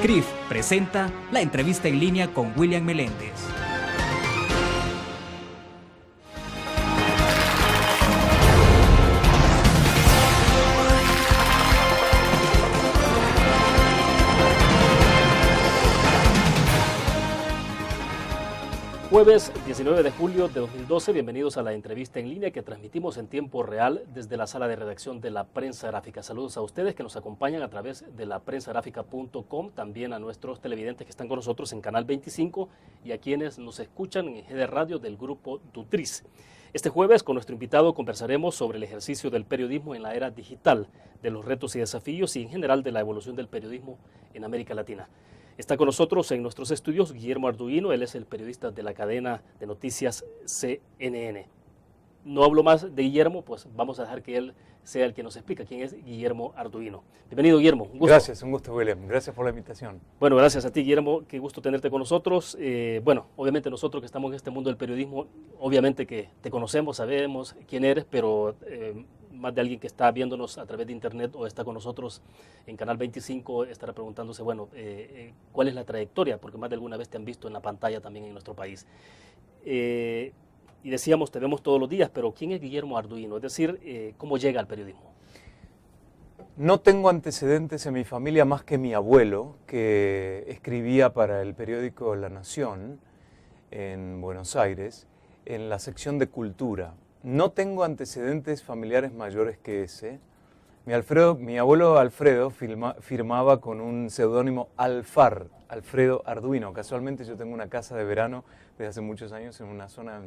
CRIF presenta la entrevista en línea con William Meléndez. Jueves 19 de julio de 2012, bienvenidos a la entrevista en línea que transmitimos en tiempo real desde la sala de redacción de La Prensa Gráfica. Saludos a ustedes que nos acompañan a través de laprensagráfica.com, también a nuestros televidentes que están con nosotros en Canal 25 y a quienes nos escuchan en GD Radio del grupo Dutriz. Este jueves con nuestro invitado conversaremos sobre el ejercicio del periodismo en la era digital, de los retos y desafíos y en general de la evolución del periodismo en América Latina. Está con nosotros en nuestros estudios Guillermo Arduino, él es el periodista de la cadena de noticias CNN. No hablo más de Guillermo, pues vamos a dejar que él sea el que nos explica quién es Guillermo Arduino. Bienvenido, Guillermo, un gusto. Gracias, un gusto, William. Gracias por la invitación. Bueno, gracias a ti, Guillermo, qué gusto tenerte con nosotros. Bueno, obviamente nosotros que estamos en este mundo del periodismo, obviamente que te conocemos, sabemos quién eres, pero más de alguien que está viéndonos a través de internet o está con nosotros en Canal 25 estará preguntándose, bueno, ¿cuál es la trayectoria? Porque más de alguna vez te han visto en la pantalla también en nuestro país. Y decíamos, te vemos todos los días, pero ¿quién es Guillermo Arduino? Es decir, ¿cómo llega al periodismo? No tengo antecedentes en mi familia más que mi abuelo, que escribía para el periódico La Nación en Buenos Aires, en la sección de cultura. No tengo antecedentes familiares mayores que ese. Mi abuelo Alfredo firmaba con un seudónimo Alfar, Alfredo Arduino. Casualmente yo tengo una casa de verano desde hace muchos años en una zona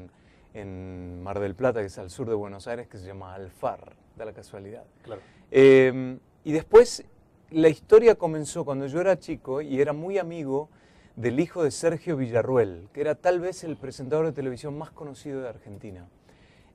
en Mar del Plata, que es al sur de Buenos Aires, que se llama Alfar, da la casualidad. Claro. Y después la historia comenzó cuando yo era chico y era muy amigo del hijo de Sergio Villarruel, que era tal vez el presentador de televisión más conocido de Argentina.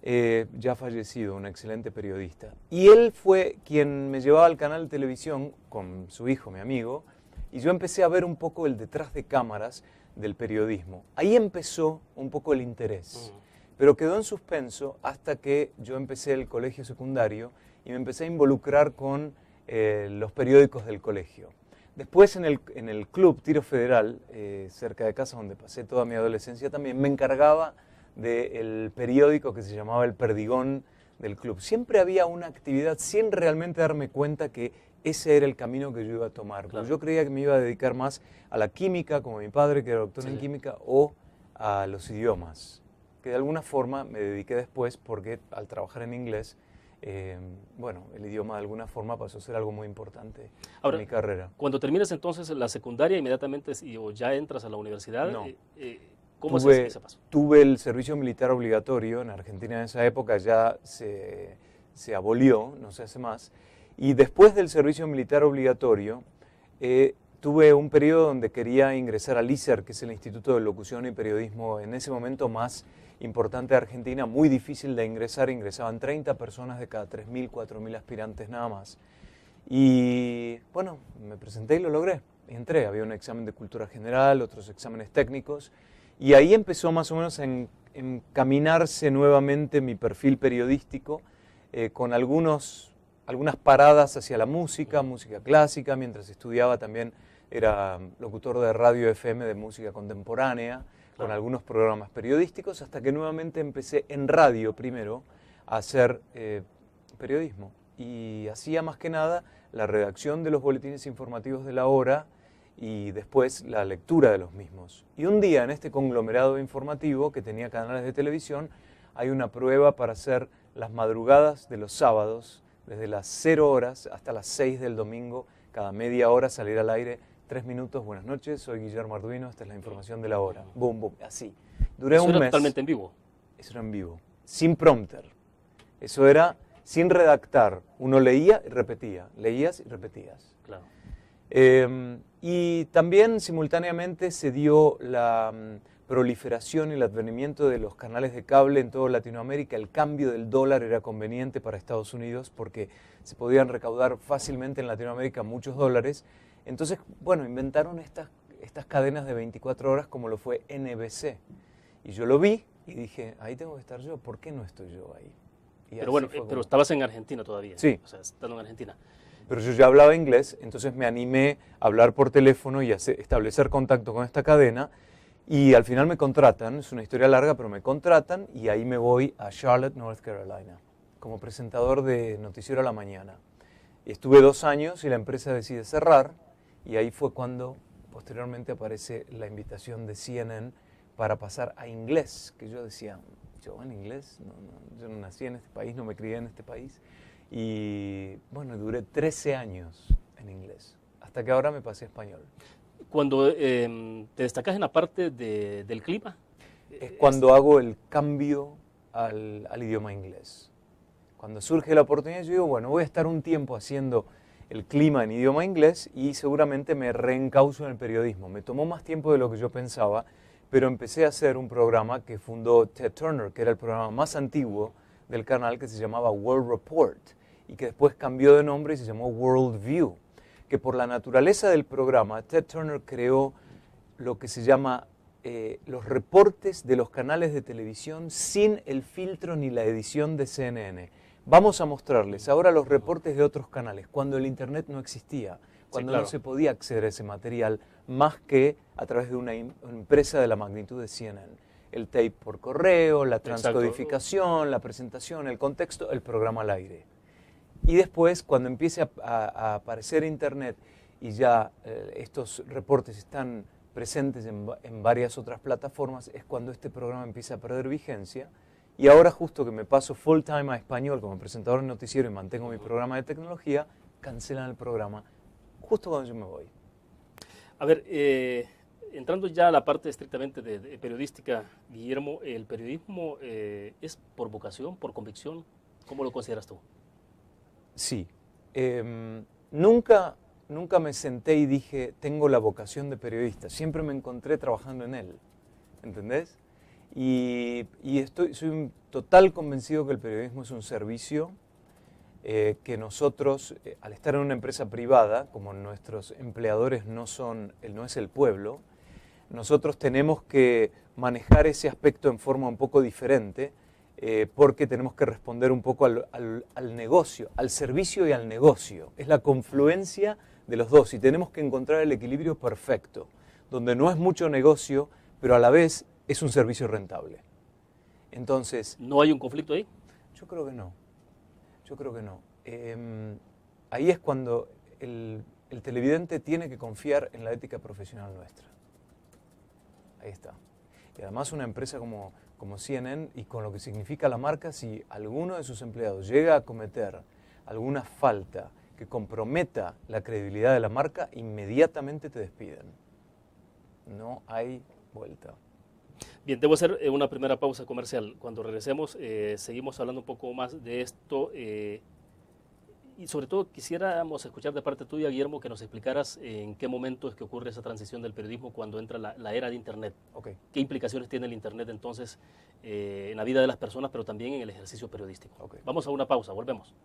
Ya fallecido, un excelente periodista. Y él fue quien me llevaba al canal de televisión con su hijo, mi amigo, y yo empecé a ver un poco el detrás de cámaras del periodismo. Ahí empezó un poco el interés, pero quedó en suspenso hasta que yo empecé el colegio secundario y me empecé a involucrar con los periódicos del colegio. Después en el Club Tiro Federal, cerca de casa donde pasé toda mi adolescencia también, me encargaba del periódico que se llamaba El Perdigón del club. Siempre había una actividad sin realmente darme cuenta que ese era el camino que yo iba a tomar. Claro. Yo creía que me iba a dedicar más a la química, como mi padre que era doctor en química, o a los idiomas, que de alguna forma me dediqué después porque al trabajar en inglés, bueno, el idioma de alguna forma pasó a ser algo muy importante en mi carrera. Cuando terminas entonces la secundaria, inmediatamente o ya entras a la universidad, no. ¿Cómo es ese paso? Tuve el servicio militar obligatorio en Argentina en esa época, ya se abolió, no se hace más. Y después del servicio militar obligatorio, tuve un periodo donde quería ingresar al ISER, que es el Instituto de Locución y Periodismo en ese momento más importante de Argentina, muy difícil de ingresar, ingresaban 30 personas de cada 3.000, 4.000 aspirantes nada más. Y bueno, me presenté y lo logré. Entré, había un examen de cultura general, otros exámenes técnicos. Y ahí empezó más o menos a encaminarse nuevamente mi perfil periodístico con algunas paradas hacia la música clásica. Mientras estudiaba también era locutor de radio FM de música contemporánea, claro, con algunos programas periodísticos, hasta que nuevamente empecé en radio primero a hacer periodismo. Y hacía más que nada la redacción de los boletines informativos de la hora, y después la lectura de los mismos. Y un día en este conglomerado informativo que tenía canales de televisión, hay una prueba para hacer las madrugadas de los sábados, desde las 0 horas hasta las 6 del domingo, cada media hora salir al aire, 3 minutos, buenas noches, soy Guillermo Arduino, esta es la información de la hora. Boom, boom, así. Duré un mes. ¿Eso era totalmente en vivo? Eso era en vivo, sin prompter. Eso era sin redactar. Uno leía y repetía, leías y repetías. Claro. Y también simultáneamente se dio la proliferación y el advenimiento de los canales de cable en toda Latinoamérica. El cambio del dólar era conveniente para Estados Unidos porque se podían recaudar fácilmente en Latinoamérica muchos dólares. Entonces, bueno, inventaron estas cadenas de 24 horas como lo fue NBC. Y yo lo vi y dije, ahí tengo que estar yo, ¿por qué no estoy yo ahí? Y pero bueno, pero estabas en Argentina todavía. Sí. O sea, estando en Argentina. pero yo ya hablaba inglés, entonces me animé a hablar por teléfono y a establecer contacto con esta cadena, y al final me contratan, es una historia larga, pero me contratan, y ahí me voy a Charlotte, North Carolina, como presentador de Noticiero a la Mañana. Estuve 2 años y la empresa decide cerrar, y ahí fue cuando posteriormente aparece la invitación de CNN para pasar a inglés, que yo decía, yo en inglés, yo no nací en este país, no me crié en este país, y bueno, duré 13 años en inglés, hasta que ahora me pasé a español. Cuando te destacas en la parte del clima. Es cuando hago el cambio al idioma inglés. Cuando surge la oportunidad, yo digo, bueno, voy a estar un tiempo haciendo el clima en idioma inglés y seguramente me reencauzo en el periodismo. Me tomó más tiempo de lo que yo pensaba, pero empecé a hacer un programa que fundó Ted Turner, que era el programa más antiguo del canal, que se llamaba World Report, y que después cambió de nombre y se llamó World View, que por la naturaleza del programa, Ted Turner creó lo que se llama los reportes de los canales de televisión sin el filtro ni la edición de CNN. Vamos a mostrarles ahora los reportes de otros canales, cuando el Internet no existía, cuando no se podía acceder a ese material más que a través de una empresa de la magnitud de CNN. El tape por correo, la transcodificación, la presentación, el contexto, el programa al aire. Y después, cuando empiece a aparecer Internet y ya estos reportes están presentes en varias otras plataformas, es cuando este programa empieza a perder vigencia. Y ahora, justo que me paso full time a español como presentador de noticiero y mantengo mi programa de tecnología, cancelan el programa justo cuando yo me voy. A ver, entrando ya a la parte estrictamente de periodística, Guillermo, ¿el periodismo es por vocación, por convicción? ¿Cómo lo consideras tú? Sí. Nunca me senté y dije, tengo la vocación de periodista. Siempre me encontré trabajando en él. ¿Entendés? Y soy un total convencido que el periodismo es un servicio que nosotros, al estar en una empresa privada, como nuestros empleadores no es el pueblo, nosotros tenemos que manejar ese aspecto en forma un poco diferente, porque tenemos que responder un poco al negocio, al servicio y al negocio. Es la confluencia de los dos y tenemos que encontrar el equilibrio perfecto, donde no es mucho negocio, pero a la vez es un servicio rentable. Entonces, ¿no hay un conflicto ahí? Yo creo que no. Ahí es cuando el televidente tiene que confiar en la ética profesional nuestra. Ahí está. Y además una empresa como CNN y con lo que significa la marca, si alguno de sus empleados llega a cometer alguna falta que comprometa la credibilidad de la marca, inmediatamente te despiden. No hay vuelta. Bien, debo hacer una primera pausa comercial. Cuando regresemos, seguimos hablando un poco más de esto. Y sobre todo quisiéramos escuchar de parte tuya, Guillermo, que nos explicaras en qué momento es que ocurre esa transición del periodismo cuando entra la era de Internet. Okay. ¿Qué implicaciones tiene el Internet entonces en la vida de las personas, pero también en el ejercicio periodístico? Okay. Vamos a una pausa, volvemos.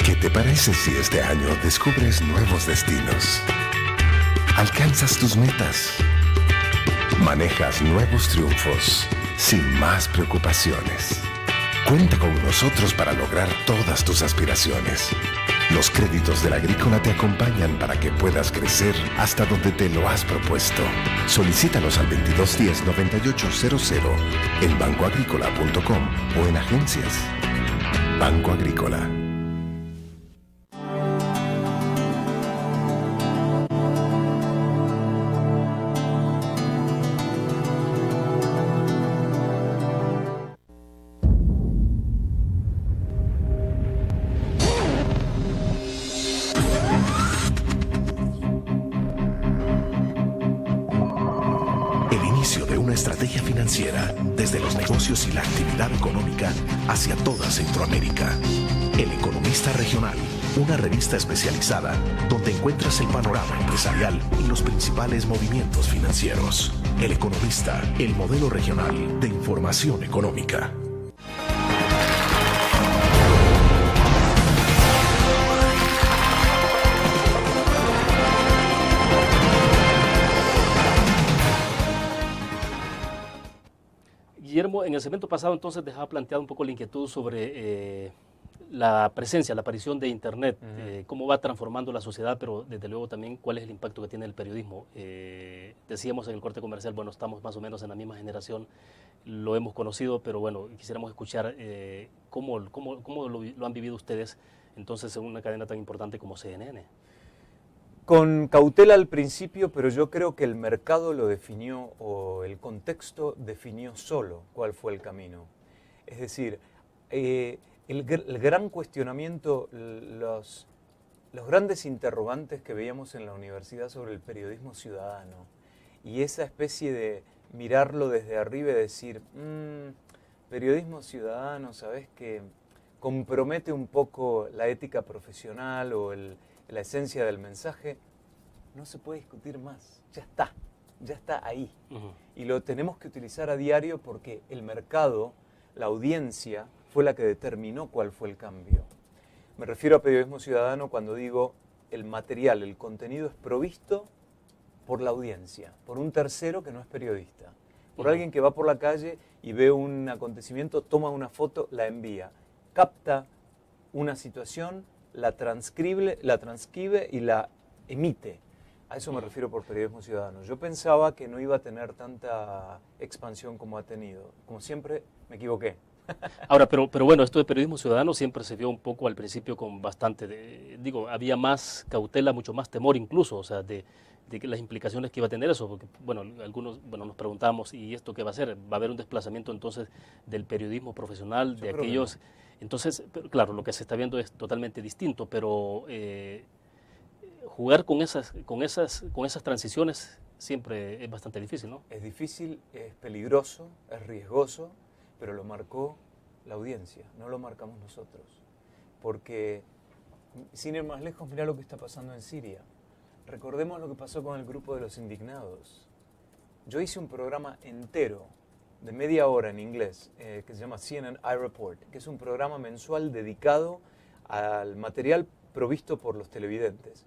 ¿Qué te parece si este año descubres nuevos destinos? Alcanzas tus metas. Manejas nuevos triunfos sin más preocupaciones. Cuenta con nosotros para lograr todas tus aspiraciones. Los créditos de la Agrícola te acompañan para que puedas crecer hasta donde te lo has propuesto. Solicítalos al 2210-9800 en bancoagricola.com o en agencias. Banco Agrícola. Estrategia financiera desde los negocios y la actividad económica hacia toda Centroamérica. El Economista Regional, una revista especializada donde encuentras el panorama empresarial y los principales movimientos financieros. El Economista, el modelo regional de información económica. Guillermo, en el segmento pasado entonces dejaba planteado un poco la inquietud sobre la presencia, la aparición de Internet, cómo va transformando la sociedad, pero desde luego también cuál es el impacto que tiene el periodismo. Decíamos en el corte comercial, bueno, estamos más o menos en la misma generación, lo hemos conocido, pero bueno, quisiéramos escuchar cómo lo han vivido ustedes entonces en una cadena tan importante como CNN. Con cautela al principio, pero yo creo que el mercado lo definió, o el contexto definió solo cuál fue el camino. Es decir, el gran cuestionamiento, los grandes interrogantes que veíamos en la universidad sobre el periodismo ciudadano y esa especie de mirarlo desde arriba y decir, periodismo ciudadano, ¿sabes? Que compromete un poco la ética profesional o la esencia del mensaje, no se puede discutir más, ya está ahí. Y lo tenemos que utilizar a diario porque el mercado, la audiencia, fue la que determinó cuál fue el cambio. Me refiero a periodismo ciudadano cuando digo el material, el contenido es provisto por la audiencia, por un tercero que no es periodista, por alguien que va por la calle y ve un acontecimiento, toma una foto, la envía, capta una situación, la transcribe y la emite. A eso me refiero por periodismo ciudadano. Yo pensaba que no iba a tener tanta expansión como ha tenido. Como siempre, me equivoqué. Ahora, pero bueno, esto de periodismo ciudadano siempre se vio un poco al principio con bastante, había más cautela, mucho más temor incluso, o sea, de las implicaciones que iba a tener eso, porque, bueno, algunos nos preguntamos, ¿y esto qué va a hacer? ¿Va a haber un desplazamiento entonces del periodismo profesional, de aquellos? No. Entonces, claro, lo que se está viendo es totalmente distinto, pero jugar con esas transiciones siempre es bastante difícil, ¿no? Es difícil, es peligroso, es riesgoso, pero lo marcó la audiencia, no lo marcamos nosotros. Porque, sin ir más lejos, mirá lo que está pasando en Siria. Recordemos lo que pasó con el grupo de los indignados. Yo hice un programa entero de media hora en inglés que se llama CNN iReport, que es un programa mensual dedicado al material provisto por los televidentes.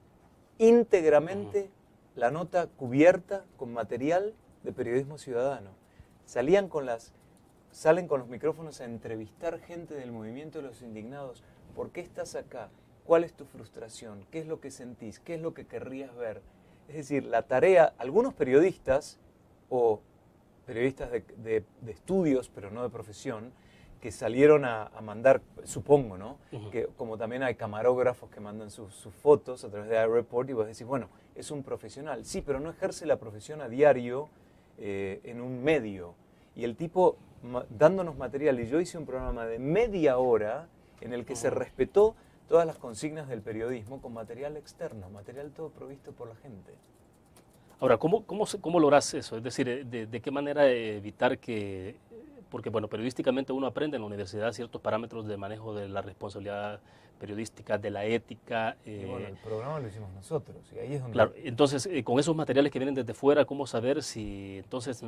Íntegramente la nota cubierta con material de periodismo ciudadano. Salen con los micrófonos a entrevistar gente del movimiento de los indignados. ¿Por qué estás acá? ¿Cuál es tu frustración? ¿Qué es lo que sentís? ¿Qué es lo que querrías ver? Es decir, la tarea, algunos periodistas o periodistas de estudios, pero no de profesión, que salieron a mandar, supongo, ¿no? Que como también hay camarógrafos que mandan sus fotos a través de iReport y vos decís, bueno, es un profesional. Sí, pero no ejerce la profesión a diario en un medio. Y el tipo dándonos material, y yo hice un programa de media hora en el que se respetó todas las consignas del periodismo con material externo, material todo provisto por la gente. Ahora, ¿cómo logras eso? Es decir, ¿de qué manera evitar que...? Porque, bueno, periodísticamente uno aprende en la universidad ciertos parámetros de manejo de la responsabilidad periodística, de la ética. Y bueno, el programa lo hicimos nosotros, y ahí es donde... Claro, entonces, con esos materiales que vienen desde fuera, ¿cómo saber si entonces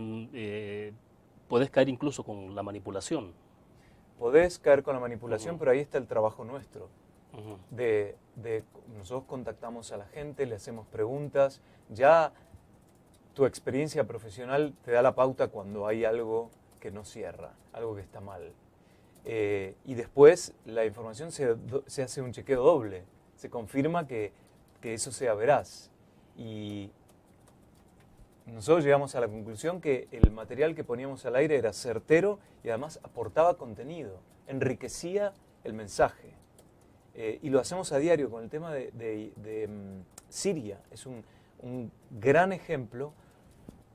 puedes caer incluso con la manipulación? Podés caer con la manipulación, pero ahí está el trabajo nuestro. Nosotros contactamos a la gente, le hacemos preguntas, ya tu experiencia profesional te da la pauta cuando hay algo que no cierra, algo que está mal. Y después la información se hace un chequeo doble, se confirma que eso sea veraz. Y nosotros llegamos a la conclusión que el material que poníamos al aire era certero y además aportaba contenido, enriquecía el mensaje. Y lo hacemos a diario con el tema de Siria. Es un gran ejemplo.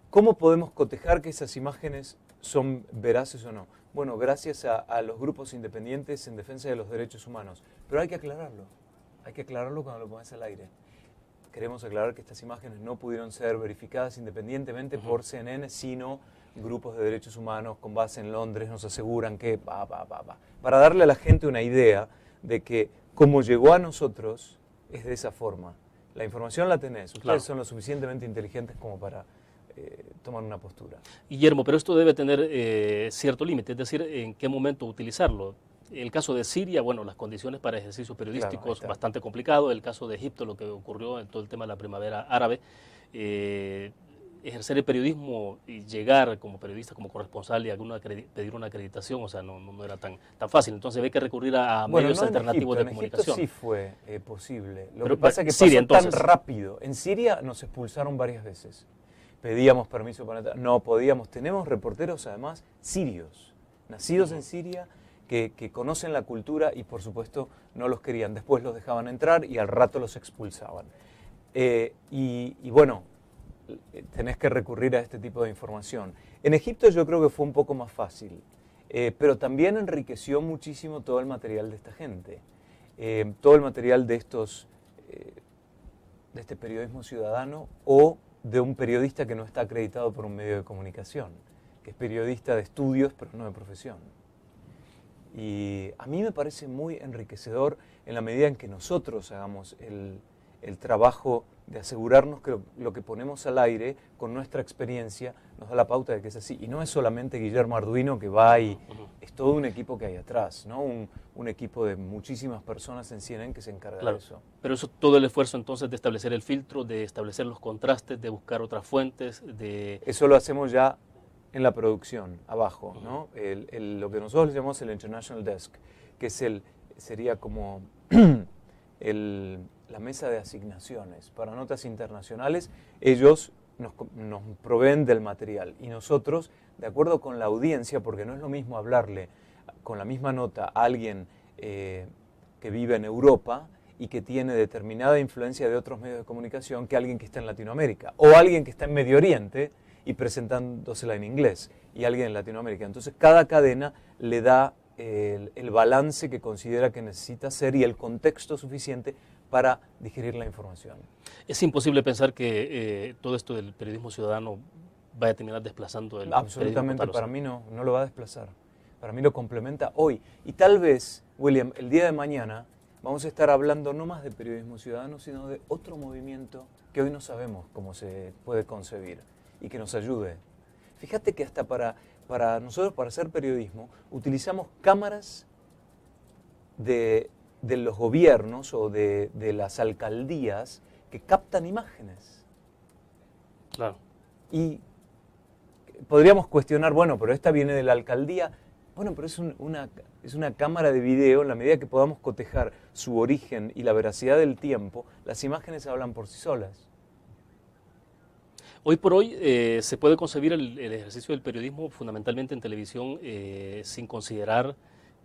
¿Cómo podemos cotejar que esas imágenes son veraces o no? Bueno, gracias a los grupos independientes en defensa de los derechos humanos. Pero hay que aclararlo cuando lo pones al aire. Queremos aclarar que estas imágenes no pudieron ser verificadas independientemente por CNN, sino grupos de derechos humanos con base en Londres nos aseguran que... Para darle a la gente una idea de que como llegó a nosotros es de esa forma. La información la tenés, ustedes son lo suficientemente inteligentes como para tomar una postura. Guillermo, pero esto debe tener cierto límite, es decir, en qué momento utilizarlo. El caso de Siria, bueno, las condiciones para ejercicios periodísticos bastante complicado. El caso de Egipto, lo que ocurrió en todo el tema de la primavera árabe, ejercer el periodismo y llegar como periodista, como corresponsal y pedir una acreditación, o sea, no era tan fácil. Entonces había que recurrir a medios alternativos de comunicación. En Egipto sí fue posible. Lo Pero que pasa es que Siria, pasó tan entonces, rápido. En Siria nos expulsaron varias veces. Pedíamos permiso para entrar. No podíamos. Tenemos reporteros, además, sirios, nacidos en Siria, que conocen la cultura y, por supuesto, no los querían. Después los dejaban entrar y al rato los expulsaban. Y bueno, tenés que recurrir a este tipo de información. En Egipto yo creo que fue un poco más fácil, pero también enriqueció muchísimo todo el material de esta gente, todo el material de este periodismo ciudadano o de un periodista que no está acreditado por un medio de comunicación, que es periodista de estudios pero no de profesión. Y a mí me parece muy enriquecedor en la medida en que nosotros hagamos el trabajo de asegurarnos que lo que ponemos al aire con nuestra experiencia nos da la pauta de que es así. Y no es solamente Guillermo Arduino que va y es todo un equipo que hay atrás, ¿no? Un equipo de muchísimas personas en CNN que se encarga de eso. Pero eso, todo el esfuerzo entonces de establecer el filtro, de establecer los contrastes, de buscar otras fuentes, de... Eso lo hacemos ya en la producción, abajo, ¿no? Lo que nosotros le llamamos el International Desk, que sería como la mesa de asignaciones para notas internacionales. Ellos nos proveen del material y nosotros, de acuerdo con la audiencia, porque no es lo mismo hablarle con la misma nota a alguien que vive en Europa y que tiene determinada influencia de otros medios de comunicación que alguien que está en Latinoamérica, o alguien que está en Medio Oriente y presentándosela en inglés, y alguien en Latinoamérica. Entonces cada cadena le da el balance que considera que necesita hacer y el contexto suficiente para digerir la información. Es imposible pensar que todo esto del periodismo ciudadano vaya a terminar desplazando el Absolutamente, para mí no lo va a desplazar. Para mí lo complementa hoy. Y tal vez, William, el día de mañana vamos a estar hablando no más de periodismo ciudadano, sino de otro movimiento que hoy no sabemos cómo se puede concebir y que nos ayude. Fíjate que hasta para nosotros, para hacer periodismo, utilizamos cámaras de los gobiernos o de las alcaldías que captan imágenes. Claro. Y podríamos cuestionar, bueno, pero esta viene de la alcaldía. Bueno, pero es una cámara de video. En la medida que podamos cotejar su origen y la veracidad del tiempo, las imágenes hablan por sí solas. Hoy por hoy se puede concebir el ejercicio del periodismo fundamentalmente en televisión sin considerar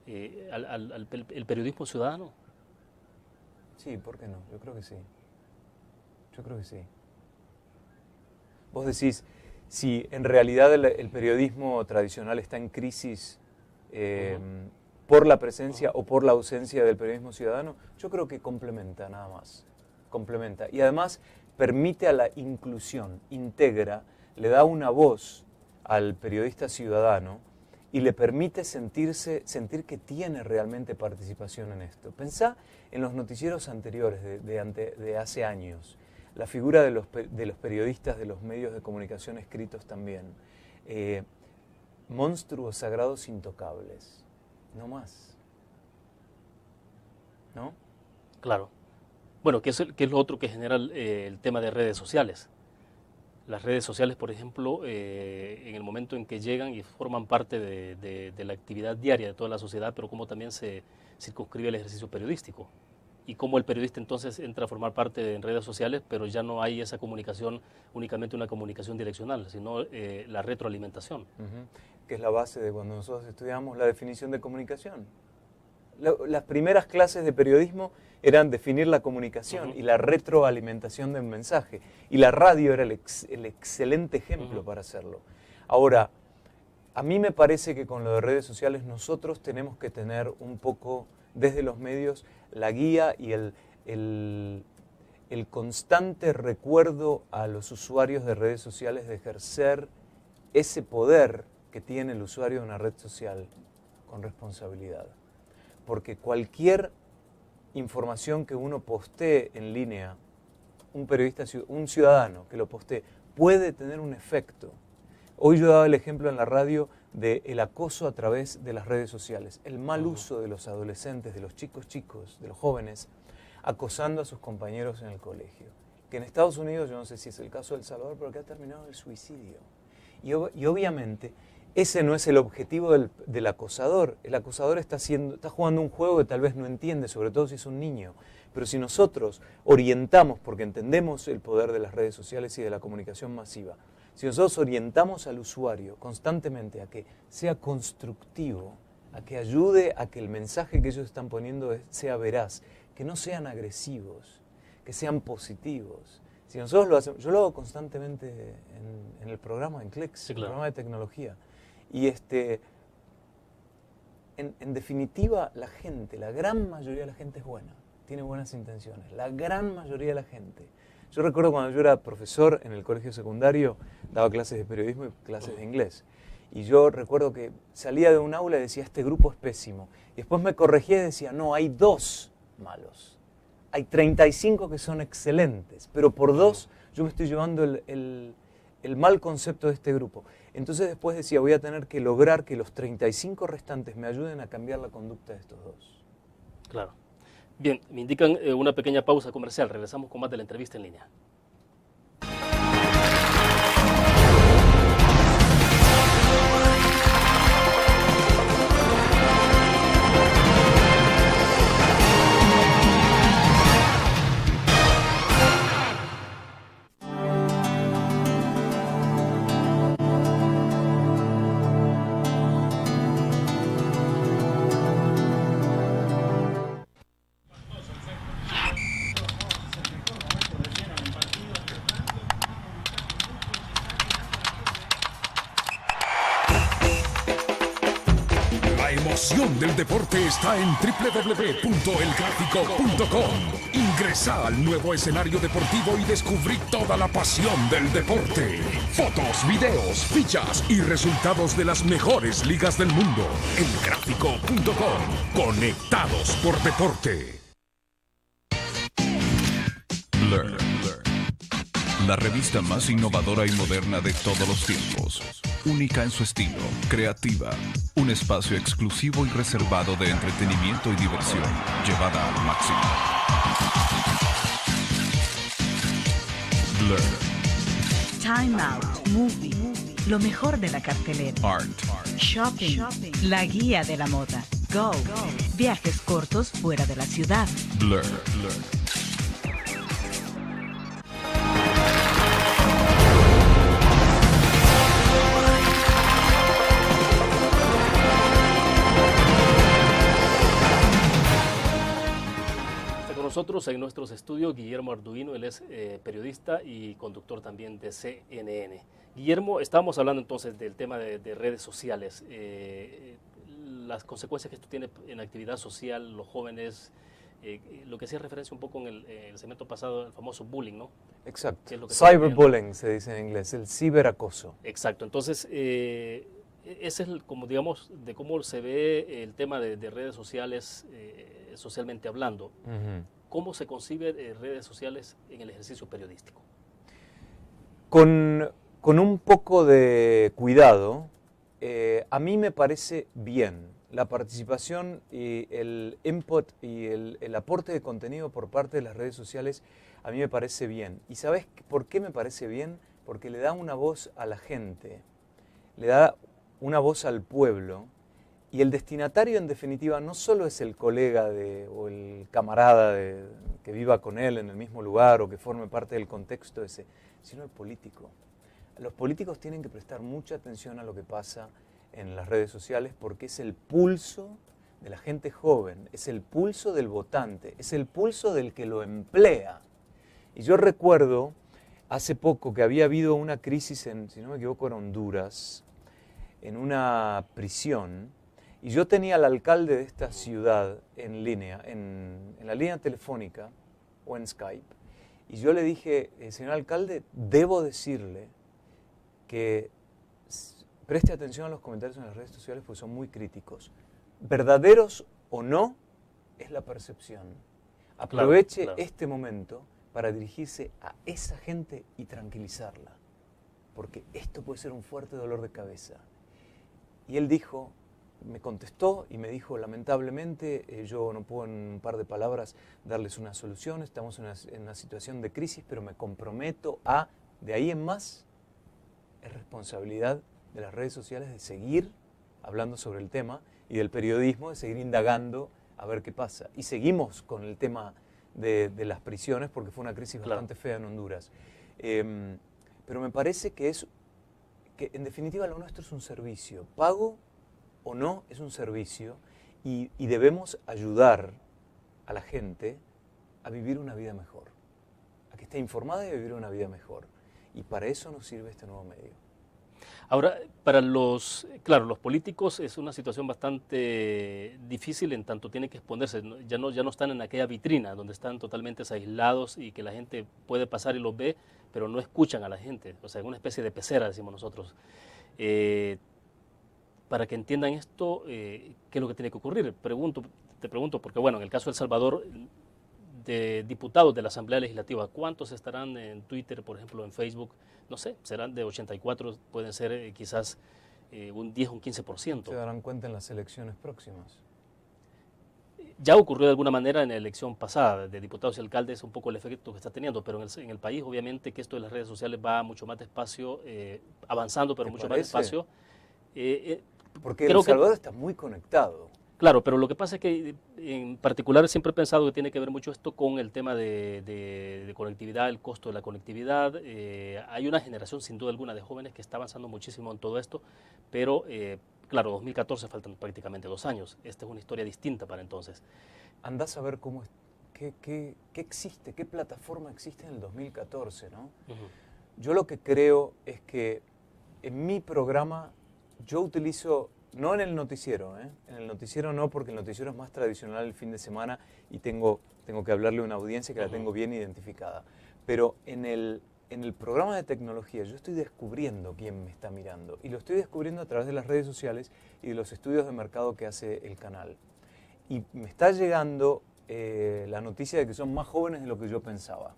el periodismo ciudadano. Sí, ¿por qué no? Yo creo que sí. Yo creo que sí. Vos decís, si en realidad el periodismo tradicional está en crisis por la presencia o por la ausencia del periodismo ciudadano, yo creo que complementa nada más. Complementa. Y además permite a la inclusión, integra, le da una voz al periodista ciudadano y le permite sentir que tiene realmente participación en esto. Pensá en los noticieros anteriores de hace años, la figura de los periodistas de los medios de comunicación escritos también. Monstruos sagrados intocables, no más. ¿No? Claro. Bueno, ¿qué es lo otro que genera el tema de redes sociales? Las redes sociales, por ejemplo, en el momento en que llegan y forman parte de la actividad diaria de toda la sociedad, pero cómo también se circunscribe el ejercicio periodístico. Y cómo el periodista entonces entra a formar parte en redes sociales, pero ya no hay esa comunicación, únicamente una comunicación direccional, sino la retroalimentación. Que es la base de cuando nosotros estudiamos la definición de comunicación. Las primeras clases de periodismo eran definir la comunicación y la retroalimentación del mensaje. Y la radio era el excelente ejemplo para hacerlo. Ahora, a mí me parece que con lo de redes sociales nosotros tenemos que tener un poco, desde los medios, la guía y el constante recuerdo a los usuarios de redes sociales de ejercer ese poder que tiene el usuario de una red social con responsabilidad. Porque cualquier información que uno postee en línea, un ciudadano que lo postee, puede tener un efecto. Hoy yo daba el ejemplo en la radio del acoso a través de las redes sociales, el mal uso de los adolescentes, de los chicos, de los jóvenes, acosando a sus compañeros en el colegio. que en Estados Unidos, yo no sé si es el caso de El Salvador, pero que ha terminado el suicidio. Y obviamente ese no es el objetivo del acosador. El acosador está jugando un juego que tal vez no entiende, sobre todo si es un niño. Pero si nosotros orientamos, porque entendemos el poder de las redes sociales y de la comunicación masiva, si nosotros orientamos al usuario constantemente a que sea constructivo, a que ayude a que el mensaje que ellos están poniendo sea veraz, que no sean agresivos, que sean positivos. Si nosotros lo hacemos, yo lo hago constantemente en el programa, en Clicks, sí, claro, el programa de tecnología. Y en definitiva, la gente, la gran mayoría de la gente es buena, tiene buenas intenciones, la gran mayoría de la gente. Yo recuerdo cuando yo era profesor en el colegio secundario, daba clases de periodismo y clases de inglés. Y yo recuerdo que salía de un aula y decía, este grupo es pésimo. Y después me corregía y decía, no, hay 2 malos. Hay 35 que son excelentes, pero por 2 yo me estoy llevando el mal concepto de este grupo. Entonces después decía, voy a tener que lograr que los 35 restantes me ayuden a cambiar la conducta de estos 2. Claro. Bien, me indican una pequeña pausa comercial. Regresamos con más de la entrevista en línea. La emoción del deporte está en www.elgráfico.com. Ingresa al nuevo escenario deportivo y descubrí toda la pasión del deporte. Fotos, videos, fichas y resultados de las mejores ligas del mundo. Elgráfico.com. Conectados por deporte. Blur. La revista más innovadora y moderna de todos los tiempos. Única en su estilo, creativa. Un espacio exclusivo y reservado de entretenimiento y diversión, llevada al máximo. Blur. Time Out, Movie, lo mejor de la cartelera. Art. Shopping, la guía de la moda. Go, viajes cortos fuera de la ciudad. Blur. Nosotros en nuestros estudios Guillermo Arduino, él es periodista y conductor también de CNN. Guillermo, estábamos hablando entonces del tema de redes sociales, las consecuencias que esto tiene en la actividad social, los jóvenes, lo que hacía referencia un poco en el segmento pasado, el famoso bullying, ¿no? Exacto. Es lo que Cyberbullying se dice en inglés, el ciberacoso. Exacto. Entonces, ese es como digamos de cómo se ve el tema de redes sociales socialmente hablando. Uh-huh. ¿Cómo se concibe redes sociales en el ejercicio periodístico? Con un poco de cuidado, a mí me parece bien la participación y el input y el aporte de contenido por parte de las redes sociales. A mí me parece bien. ¿Y sabes por qué me parece bien? Porque le da una voz a la gente, le da una voz al pueblo. Y el destinatario, en definitiva, no solo es el colega o el camarada que viva con él en el mismo lugar o que forme parte del contexto ese, sino el político. Los políticos tienen que prestar mucha atención a lo que pasa en las redes sociales porque es el pulso de la gente joven, es el pulso del votante, es el pulso del que lo emplea. Y yo recuerdo hace poco que había habido una crisis si no me equivoco, en Honduras, en una prisión. Y yo tenía al alcalde de esta ciudad en línea, en la línea telefónica o en Skype. Y yo le dije, señor alcalde, debo decirle que preste atención a los comentarios en las redes sociales porque son muy críticos. Verdaderos o no, es la percepción. Aproveche este momento para dirigirse a esa gente y tranquilizarla. Porque esto puede ser un fuerte dolor de cabeza. Y él dijo, me contestó y me dijo, lamentablemente, yo no puedo en un par de palabras darles una solución, estamos en una situación de crisis, pero me comprometo a, de ahí en más, es responsabilidad de las redes sociales de seguir hablando sobre el tema y del periodismo de seguir indagando a ver qué pasa. Y seguimos con el tema de las prisiones porque fue una crisis bastante fea en Honduras. Pero me parece que en definitiva lo nuestro es un servicio. Pago o no es un servicio y debemos ayudar a la gente a vivir una vida mejor, a que esté informada y a vivir una vida mejor. Y para eso nos sirve este nuevo medio. Ahora, para los políticos es una situación bastante difícil en tanto tienen que exponerse. Ya no están en aquella vitrina donde están totalmente aislados y que la gente puede pasar y los ve, pero no escuchan a la gente. O sea, es una especie de pecera, decimos nosotros. Para que entiendan esto, ¿qué es lo que tiene que ocurrir? Te pregunto, porque bueno, en el caso de El Salvador, de diputados de la Asamblea Legislativa, ¿cuántos estarán en Twitter, por ejemplo, en Facebook? No sé, serán de 84, pueden ser quizás un 10 o un 15%. Se darán cuenta en las elecciones próximas. Ya ocurrió de alguna manera en la elección pasada de diputados y alcaldes un poco el efecto que está teniendo, pero en el país obviamente que esto de las redes sociales va mucho más despacio, avanzando, pero mucho más despacio. Porque El Salvador está muy conectado. Claro, pero lo que pasa es que en particular siempre he pensado que tiene que ver mucho esto con el tema de conectividad, el costo de la conectividad. Hay una generación sin duda alguna de jóvenes que está avanzando muchísimo en todo esto, pero claro, 2014 faltan prácticamente 2 años. Esta es una historia distinta para entonces. Andás a ver qué existe, qué plataforma existe en el 2014, ¿no? Yo lo que creo es que en mi programa yo utilizo... No en el noticiero, en el noticiero no, porque el noticiero es más tradicional el fin de semana y tengo que hablarle a una audiencia que la tengo bien identificada. Pero en el programa de tecnología yo estoy descubriendo quién me está mirando y lo estoy descubriendo a través de las redes sociales y de los estudios de mercado que hace el canal. Y me está llegando la noticia de que son más jóvenes de lo que yo pensaba.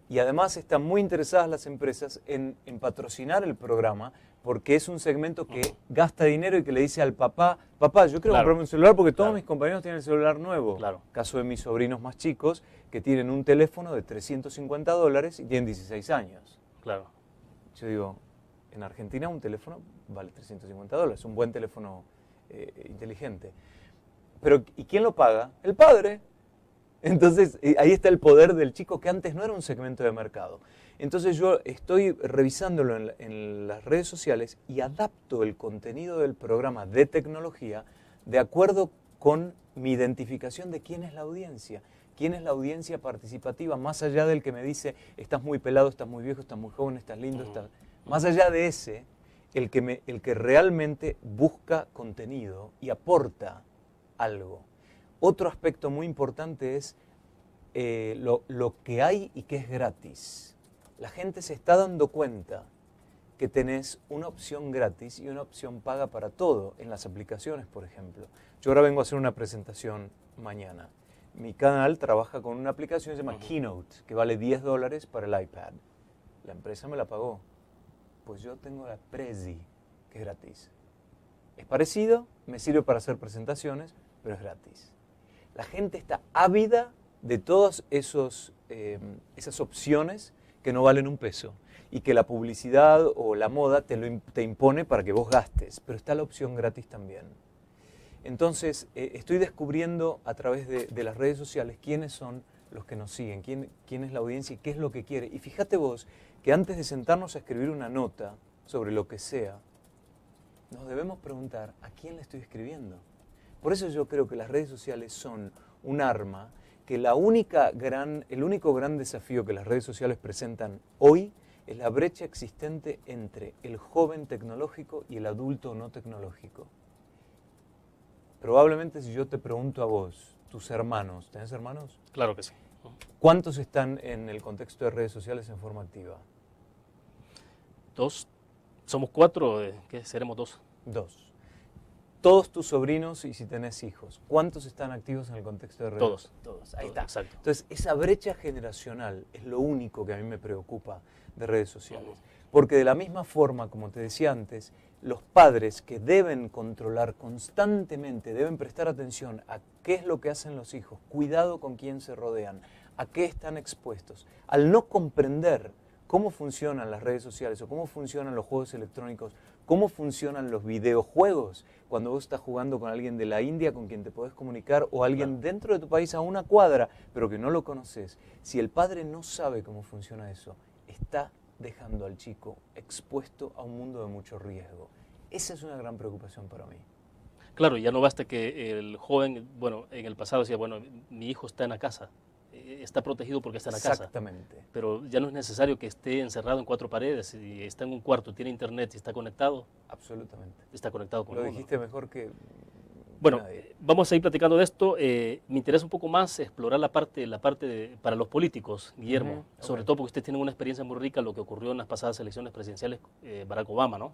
Y además están muy interesadas las empresas en patrocinar el programa porque es un segmento que gasta dinero y que le dice al papá, yo quiero comprarme un celular porque todos mis compañeros tienen el celular nuevo. Caso de mis sobrinos más chicos que tienen un teléfono de $350 y tienen 16 años. Claro. Yo digo, en Argentina un teléfono vale $350, un buen teléfono inteligente. Pero ¿y quién lo paga? El padre. Entonces, ahí está el poder del chico que antes no era un segmento de mercado. Entonces yo estoy revisándolo en las redes sociales y adapto el contenido del programa de tecnología de acuerdo con mi identificación de quién es la audiencia. Quién es la audiencia participativa, más allá del que me dice, estás muy pelado, estás muy viejo, estás muy joven, estás lindo, estás... Más allá de ese, el que realmente busca contenido y aporta algo. Otro aspecto muy importante es lo que hay y que es gratis. La gente se está dando cuenta que tenés una opción gratis y una opción paga para todo en las aplicaciones, por ejemplo. Yo ahora vengo a hacer una presentación mañana. Mi canal trabaja con una aplicación que se llama Keynote, que vale $10 para el iPad. La empresa me la pagó. Pues yo tengo la Prezi, que es gratis. Es parecido, me sirve para hacer presentaciones, pero es gratis. La gente está ávida de todas esas opciones que no valen un peso y que la publicidad o la moda te impone para que vos gastes, pero está la opción gratis también. Entonces, estoy descubriendo a través de las redes sociales quiénes son los que nos siguen, quién es la audiencia y qué es lo que quiere. Y fíjate vos que antes de sentarnos a escribir una nota sobre lo que sea, nos debemos preguntar a quién le estoy escribiendo. Por eso yo creo que las redes sociales son un arma que el único gran desafío que las redes sociales presentan hoy es la brecha existente entre el joven tecnológico y el adulto no tecnológico. Probablemente si yo te pregunto a vos, tus hermanos, ¿tenés hermanos? Claro que sí. ¿Cuántos están en el contexto de redes sociales en forma activa? 2. Somos 4, ¿qué? Seremos 2. 2. Todos tus sobrinos y si tenés hijos, ¿cuántos están activos en el contexto de redes? Todos. Ahí está. Exacto. Entonces, esa brecha generacional es lo único que a mí me preocupa de redes sociales. Porque de la misma forma, como te decía antes, los padres que deben controlar constantemente, deben prestar atención a qué es lo que hacen los hijos, cuidado con quién se rodean, a qué están expuestos. Al no comprender cómo funcionan las redes sociales o cómo funcionan los juegos electrónicos, cómo funcionan los videojuegos, cuando vos estás jugando con alguien de la India con quien te podés comunicar o alguien dentro de tu país a una cuadra, pero que no lo conoces. Si el padre no sabe cómo funciona eso, está dejando al chico expuesto a un mundo de mucho riesgo. Esa es una gran preocupación para mí. Claro, ya no basta que el joven, bueno, en el pasado decía, bueno, mi hijo está en la casa, está protegido porque está en la casa. Exactamente. Pero ya no es necesario que esté encerrado en 4 paredes, si está en un cuarto, tiene internet y está conectado. Absolutamente. Está conectado con Lo el mundo. dijiste mejor que Bueno, nadie. vamos a ir platicando de esto. Me interesa un poco más explorar la parte para los políticos, Guillermo, sobre todo porque ustedes tienen una experiencia muy rica, lo que ocurrió en las pasadas elecciones presidenciales, Barack Obama, ¿no?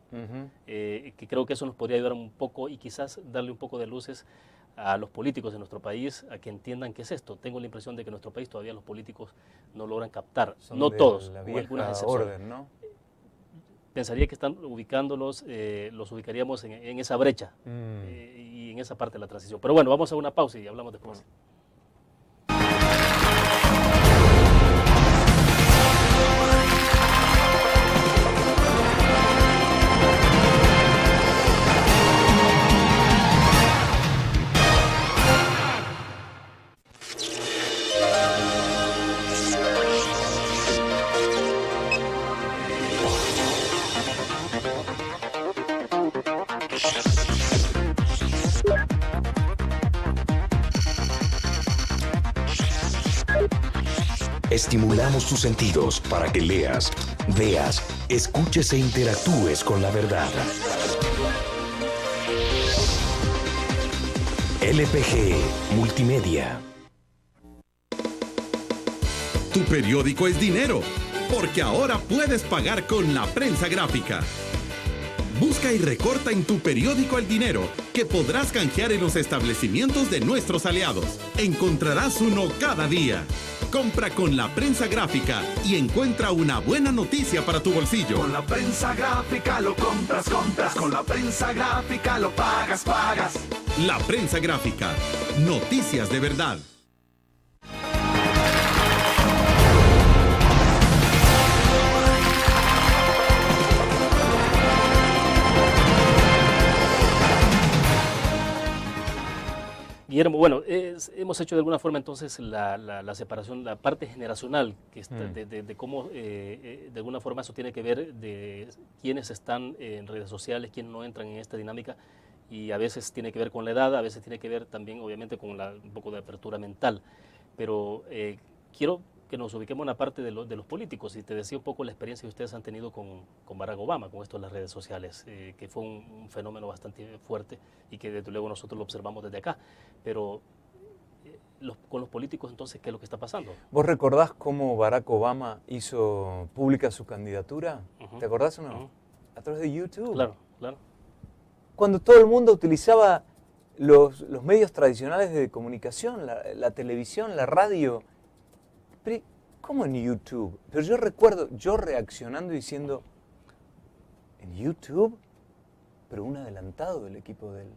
Que creo que eso nos podría ayudar un poco y quizás darle un poco de luces a los políticos de nuestro país, a que entiendan qué es esto. Tengo la impresión de que en nuestro país todavía los políticos no logran captar, Son no de todos, la con vieja algunas excepciones. orden, ¿no? Pensaría que están ubicándolos, los ubicaríamos en esa brecha y en esa parte de la transición. Pero bueno, vamos a una pausa y hablamos después. Estimulamos tus sentidos para que leas, veas, escuches e interactúes con la verdad. LPG Multimedia. Tu periódico es dinero, porque ahora puedes pagar con la prensa gráfica. Busca y recorta en tu periódico el dinero, que podrás canjear en los establecimientos de nuestros aliados. Encontrarás uno cada día. Compra con la prensa gráfica y encuentra una buena noticia para tu bolsillo. Con la prensa gráfica lo compras. Con la prensa gráfica lo pagas. La prensa gráfica. Noticias de verdad. Guillermo, bueno, hemos hecho de alguna forma entonces la separación, la parte generacional, que está, de cómo de alguna forma eso tiene que ver de quiénes están en redes sociales, quiénes no entran en esta dinámica, y a veces tiene que ver con la edad, a veces tiene que ver también obviamente con un poco de apertura mental. Pero quiero que nos ubiquemos en la parte de los políticos, y te decía un poco la experiencia que ustedes han tenido con Barack Obama, con esto de las redes sociales, que fue un fenómeno bastante fuerte y que desde luego nosotros lo observamos desde acá. Pero con los políticos entonces, ¿qué es lo que está pasando? ¿Vos recordás cómo Barack Obama hizo pública su candidatura? ¿Te acordás o no? A través de YouTube. Claro, claro. Cuando todo el mundo utilizaba los medios tradicionales de comunicación, la televisión, la radio. Pero, ¿cómo en YouTube? Pero yo recuerdo yo reaccionando y diciendo, ¿en YouTube? Pero un adelantado del equipo de él.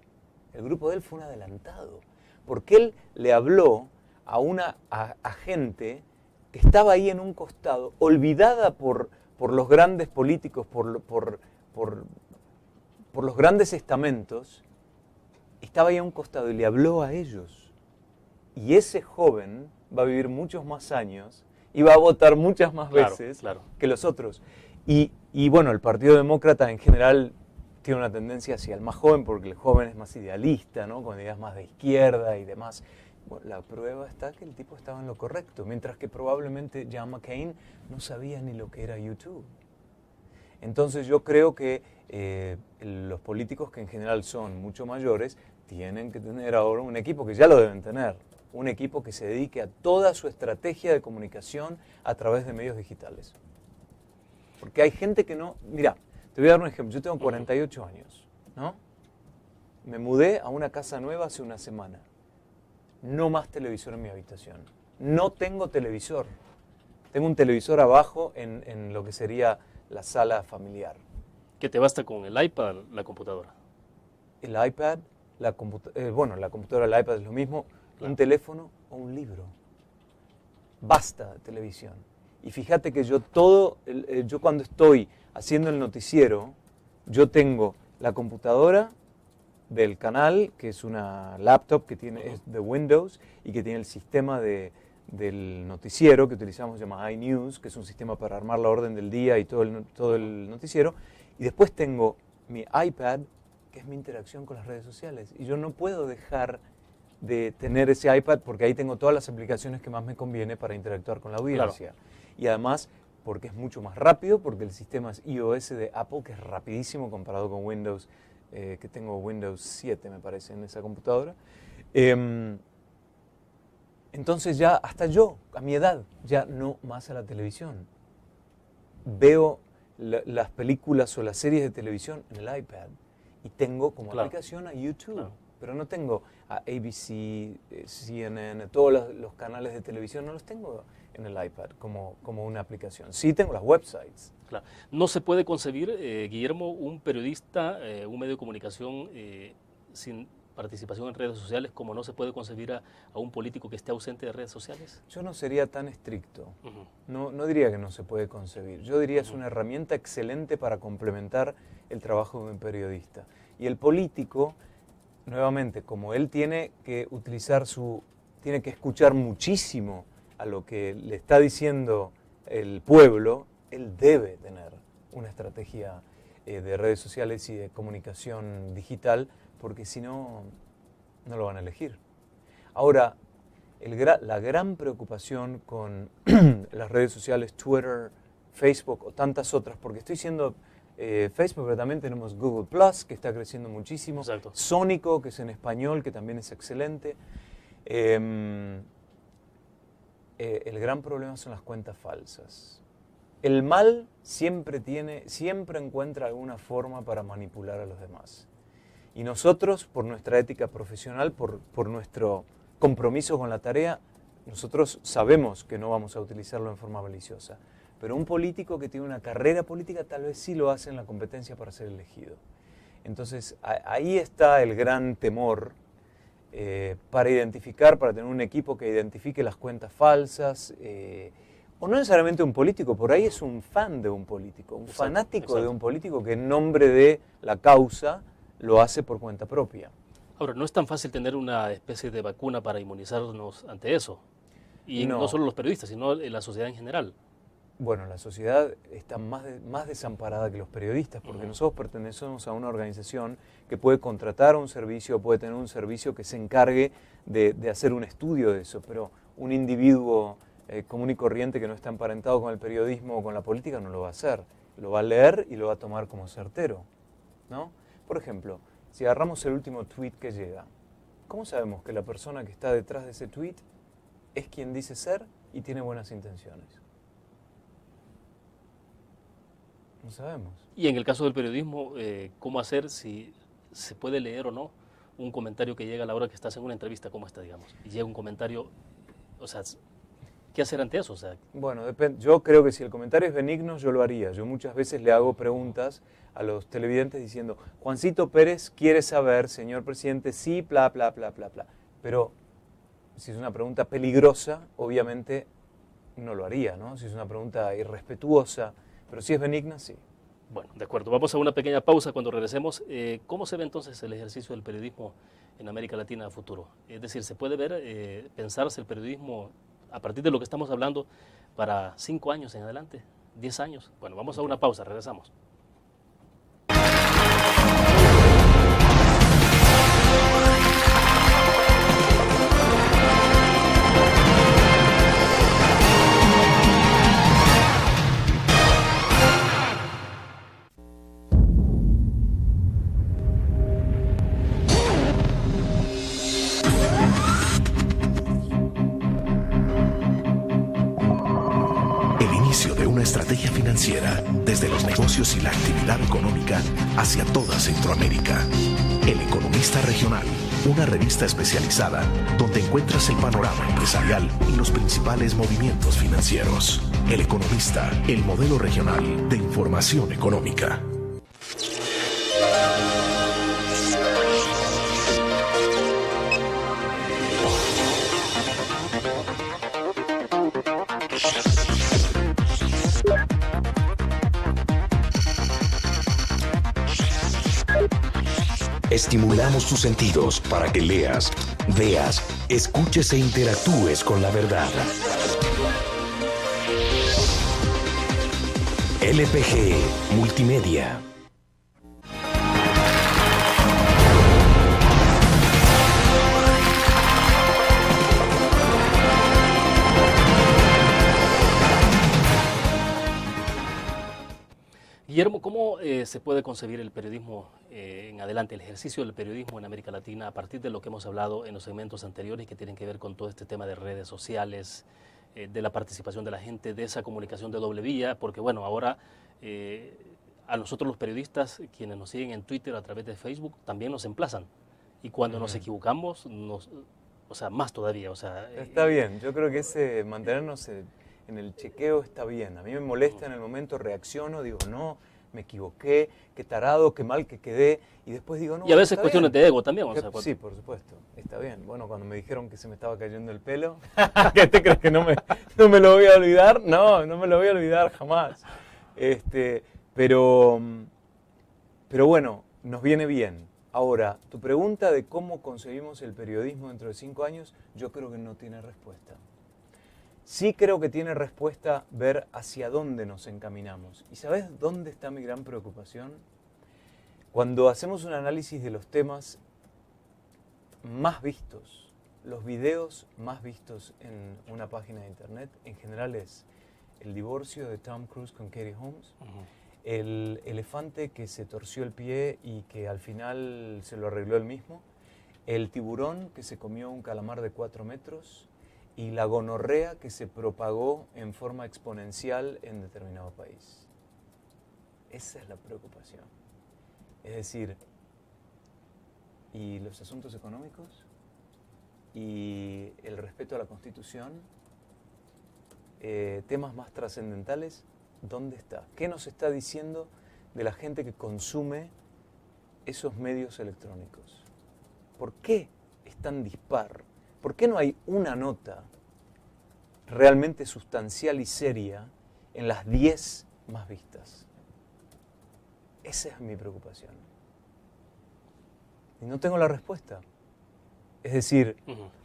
El grupo de él fue un adelantado. Porque él le habló a gente que estaba ahí en un costado, olvidada por los grandes políticos, por los grandes estamentos, estaba ahí a un costado y le habló a ellos. Y ese joven va a vivir muchos más años y va a votar muchas más veces que los otros. Y bueno, el Partido Demócrata en general tiene una tendencia hacia el más joven, porque el joven es más idealista, ¿no? Con ideas más de izquierda y demás. Bueno, la prueba está que el tipo estaba en lo correcto, mientras que probablemente John McCain no sabía ni lo que era YouTube. Entonces yo creo que los políticos, que en general son mucho mayores, tienen que tener ahora un equipo, que ya lo deben tener, un equipo que se dedique a toda su estrategia de comunicación a través de medios digitales. Porque hay gente que no... Mira, te voy a dar un ejemplo. Yo tengo 48 años, ¿no? Me mudé a una casa nueva hace una semana. No más televisor en mi habitación. No tengo televisor. Tengo un televisor abajo en lo que sería la sala familiar. Que te basta con el iPad, la computadora. El iPad, la computadora, el iPad es lo mismo, un teléfono o un libro. Basta televisión. Y fíjate que yo cuando estoy haciendo el noticiero, yo tengo la computadora del canal, que es una laptop que es de Windows y que tiene el sistema del noticiero que utilizamos, se llama iNews, que es un sistema para armar la orden del día y todo el noticiero. Y después tengo mi iPad, que es mi interacción con las redes sociales. Y yo no puedo dejar de tener ese iPad porque ahí tengo todas las aplicaciones que más me conviene para interactuar con la audiencia. Claro. Y además, porque es mucho más rápido, porque el sistema es iOS de Apple, que es rapidísimo comparado con Windows, que tengo Windows 7, me parece, en esa computadora. Entonces ya, hasta yo, a mi edad, ya no más a la televisión. Veo las películas o las series de televisión en el iPad y tengo como aplicación a YouTube, pero no tengo a ABC, CNN, todos los canales de televisión, no los tengo en el iPad como una aplicación. Sí tengo las websites. Claro. No se puede concebir, Guillermo, un periodista, un medio de comunicación sin participación en redes sociales, como no se puede concebir a un político que esté ausente de redes sociales. Yo no sería tan estricto. No diría que no se puede concebir. Yo diría es una herramienta excelente para complementar el trabajo de un periodista. Y el político, nuevamente, como él tiene que tiene que escuchar muchísimo a lo que le está diciendo el pueblo, él debe tener una estrategia de redes sociales y de comunicación digital, porque si no, no lo van a elegir. Ahora, la gran preocupación con las redes sociales, Twitter, Facebook o tantas otras, porque estoy siendo Facebook, pero también tenemos Google Plus, que está creciendo muchísimo. Exacto. Sónico, que es en español, que también es excelente. El gran problema son las cuentas falsas. El mal siempre encuentra alguna forma para manipular a los demás. Y nosotros, por nuestra ética profesional, por nuestro compromiso con la tarea, nosotros sabemos que no vamos a utilizarlo en forma maliciosa. Pero un político que tiene una carrera política tal vez sí lo hace en la competencia para ser elegido. Entonces, ahí está el gran temor para tener un equipo que identifique las cuentas falsas, o no necesariamente un político, por ahí es un fan de un político, un fanático de un político que en nombre de la causa lo hace por cuenta propia. Ahora, no es tan fácil tener una especie de vacuna para inmunizarnos ante eso. Y no solo los periodistas, sino la sociedad en general. Bueno, la sociedad está más desamparada que los periodistas, porque nosotros pertenecemos a una organización que puede contratar un servicio, puede tener un servicio que se encargue de hacer un estudio de eso, pero un individuo común y corriente que no está emparentado con el periodismo o con la política no lo va a hacer. Lo va a leer y lo va a tomar como certero, ¿no? Por ejemplo, si agarramos el último tweet que llega, ¿cómo sabemos que la persona que está detrás de ese tweet es quien dice ser y tiene buenas intenciones? No sabemos. Y en el caso del periodismo, ¿cómo hacer si se puede leer o no un comentario que llega a la hora que estás en una entrevista como esta, digamos? Y llega un comentario, o sea, ¿qué hacer ante eso? O sea, bueno, yo creo que si el comentario es benigno, yo lo haría. Yo muchas veces le hago preguntas a los televidentes diciendo, Juancito Pérez quiere saber, señor presidente, sí, bla, bla, bla, bla, bla. Pero si es una pregunta peligrosa, obviamente no lo haría, ¿no? Si es una pregunta irrespetuosa, pero si es benigna, sí. Bueno, de acuerdo. Vamos a una pequeña pausa. Cuando regresemos, ¿cómo se ve entonces el ejercicio del periodismo en América Latina a futuro? Es decir, ¿se puede ver, pensarse el periodismo a partir de lo que estamos hablando para 5 años en adelante, 10 años? Bueno, vamos a una pausa, regresamos. Estrategia financiera desde los negocios y la actividad económica hacia toda Centroamérica. El Economista Regional, una revista especializada donde encuentras el panorama empresarial y los principales movimientos financieros. El Economista, el modelo regional de información económica. Estimulamos tus sentidos para que leas, veas, escuches e interactúes con la verdad. LPG Multimedia. Guillermo, ¿cómo se puede concebir el periodismo en adelante, el ejercicio del periodismo en América Latina a partir de lo que hemos hablado en los segmentos anteriores que tienen que ver con todo este tema de redes sociales, de la participación de la gente, de esa comunicación de doble vía? Porque bueno, ahora a nosotros los periodistas, quienes nos siguen en Twitter, a través de Facebook, también nos emplazan. Y cuando nos equivocamos, o sea, más todavía. O sea, está bien, yo creo que ese mantenernos en el chequeo está bien. A mí me molesta en el momento, reacciono, digo, no, me equivoqué, qué tarado, qué mal que quedé, y después digo, no. Y a veces cuestiones de ego también. O sea, sí, por supuesto, está bien. Bueno, cuando me dijeron que se me estaba cayendo el pelo, ¿qué te crees que no me lo voy a olvidar? No, no me lo voy a olvidar jamás. Pero bueno, nos viene bien. Ahora, tu pregunta de cómo concebimos el periodismo dentro de 5 años, yo creo que no tiene respuesta. Sí creo que tiene respuesta ver hacia dónde nos encaminamos. ¿Y sabes dónde está mi gran preocupación? Cuando hacemos un análisis de los temas más vistos, los videos más vistos en una página de internet, en general es el divorcio de Tom Cruise con Katie Holmes, el elefante que se torció el pie y que al final se lo arregló él mismo, el tiburón que se comió un calamar de 4 metros, y la gonorrea que se propagó en forma exponencial en determinado país. Esa es la preocupación. Es decir, ¿y los asuntos económicos? ¿Y el respeto a la Constitución? Temas más trascendentales, ¿dónde está? ¿Qué nos está diciendo de la gente que consume esos medios electrónicos? ¿Por qué es tan dispar? ¿Por qué no hay una nota realmente sustancial y seria en las 10 más vistas? Esa es mi preocupación. Y no tengo la respuesta. Es decir,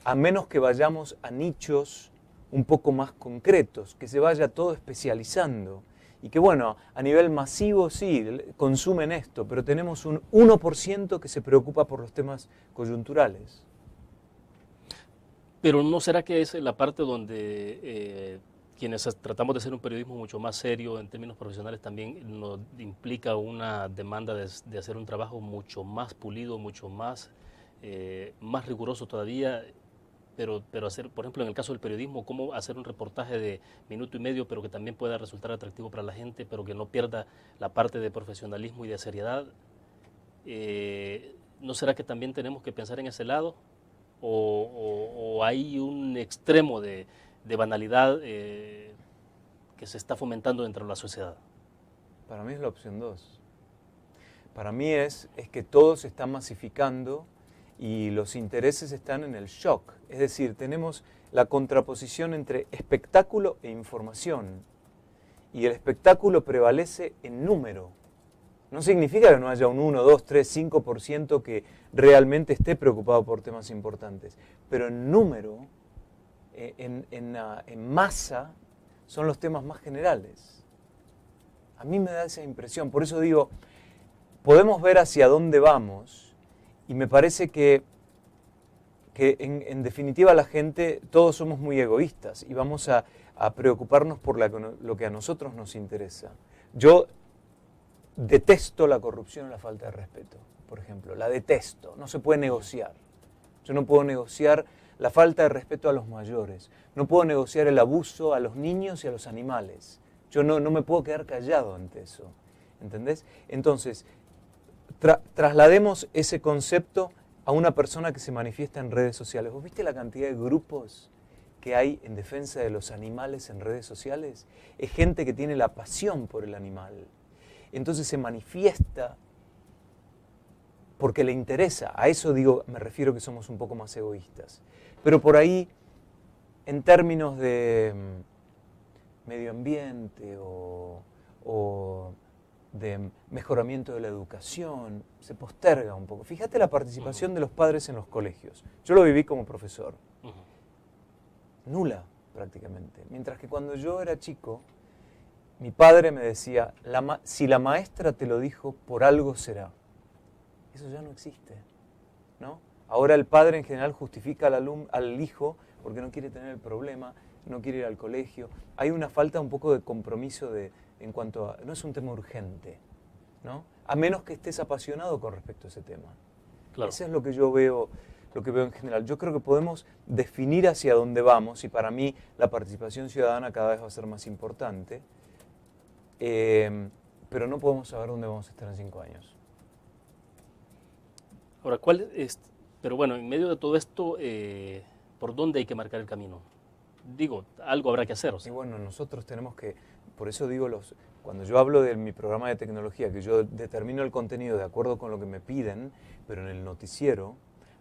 a menos que vayamos a nichos un poco más concretos, que se vaya todo especializando y que, bueno, a nivel masivo sí, consumen esto, pero tenemos un 1% que se preocupa por los temas coyunturales. Pero ¿no será que es la parte donde quienes tratamos de hacer un periodismo mucho más serio en términos profesionales también nos implica una demanda de hacer un trabajo mucho más pulido, mucho más riguroso todavía, pero hacer, por ejemplo, en el caso del periodismo, cómo hacer un reportaje de minuto y medio, pero que también pueda resultar atractivo para la gente, pero que no pierda la parte de profesionalismo y de seriedad? ¿No será que también tenemos que pensar en ese lado? ¿O hay un extremo de banalidad que se está fomentando dentro de la sociedad? Para mí es la opción 2. Para mí es que todo se está masificando y los intereses están en el shock. Es decir, tenemos la contraposición entre espectáculo e información. Y el espectáculo prevalece en número. No significa que no haya un 1, 2, 3, 5% que realmente esté preocupado por temas importantes. Pero en número, en masa, son los temas más generales. A mí me da esa impresión. Por eso digo, podemos ver hacia dónde vamos y me parece que en definitiva la gente, todos somos muy egoístas y vamos a preocuparnos por lo que a nosotros nos interesa. Yo detesto la corrupción y la falta de respeto, por ejemplo. La detesto, no se puede negociar. Yo no puedo negociar la falta de respeto a los mayores. No puedo negociar el abuso a los niños y a los animales. Yo no me puedo quedar callado ante eso. ¿Entendés? Entonces, traslademos ese concepto a una persona que se manifiesta en redes sociales. ¿Vos viste la cantidad de grupos que hay en defensa de los animales en redes sociales? Es gente que tiene la pasión por el animal. Entonces se manifiesta porque le interesa. A eso digo, me refiero que somos un poco más egoístas. Pero por ahí, en términos de medio ambiente o de mejoramiento de la educación, se posterga un poco. Fíjate la participación de los padres en los colegios. Yo lo viví como profesor. Nula, prácticamente. Mientras que cuando yo era chico, mi padre me decía, si la maestra te lo dijo, por algo será. Eso ya no existe, ¿no? Ahora el padre en general justifica al hijo porque no quiere tener el problema, no quiere ir al colegio. Hay una falta un poco de compromiso en cuanto a... No es un tema urgente, ¿no? A menos que estés apasionado con respecto a ese tema. Claro. Eso es lo que yo veo, en general. Yo creo que podemos definir hacia dónde vamos, y para mí la participación ciudadana cada vez va a ser más importante, pero no podemos saber dónde vamos a estar en 5 años. Ahora, pero bueno, en medio de todo esto, ¿por dónde hay que marcar el camino? Digo, algo habrá que hacer. O sea. Y bueno, nosotros tenemos que, por eso digo, cuando yo hablo de mi programa de tecnología, que yo determino el contenido de acuerdo con lo que me piden, pero en el noticiero,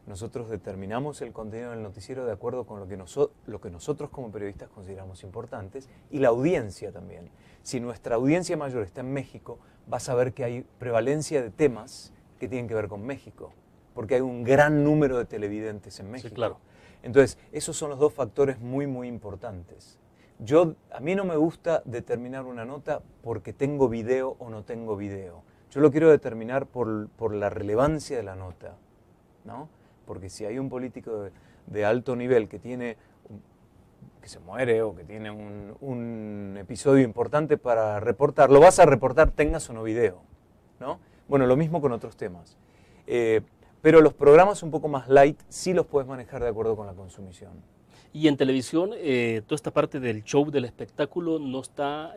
nosotros determinamos el contenido del noticiero de acuerdo con lo que nosotros como periodistas consideramos importantes, y la audiencia también. Si nuestra audiencia mayor está en México, vas a ver que hay prevalencia de temas que tienen que ver con México, porque hay un gran número de televidentes en México. Sí, claro. Entonces, esos son los dos factores muy, muy importantes. A mí no me gusta determinar una nota porque tengo video o no tengo video. Yo lo quiero determinar por la relevancia de la nota, ¿no? Porque si hay un político de alto nivel que se muere o que tiene un episodio importante para reportar, lo vas a reportar tengas o no video, ¿no? Bueno, lo mismo con otros temas. Pero los programas un poco más light sí los puedes manejar de acuerdo con la consumición. Y en televisión, toda esta parte del show, del espectáculo, no está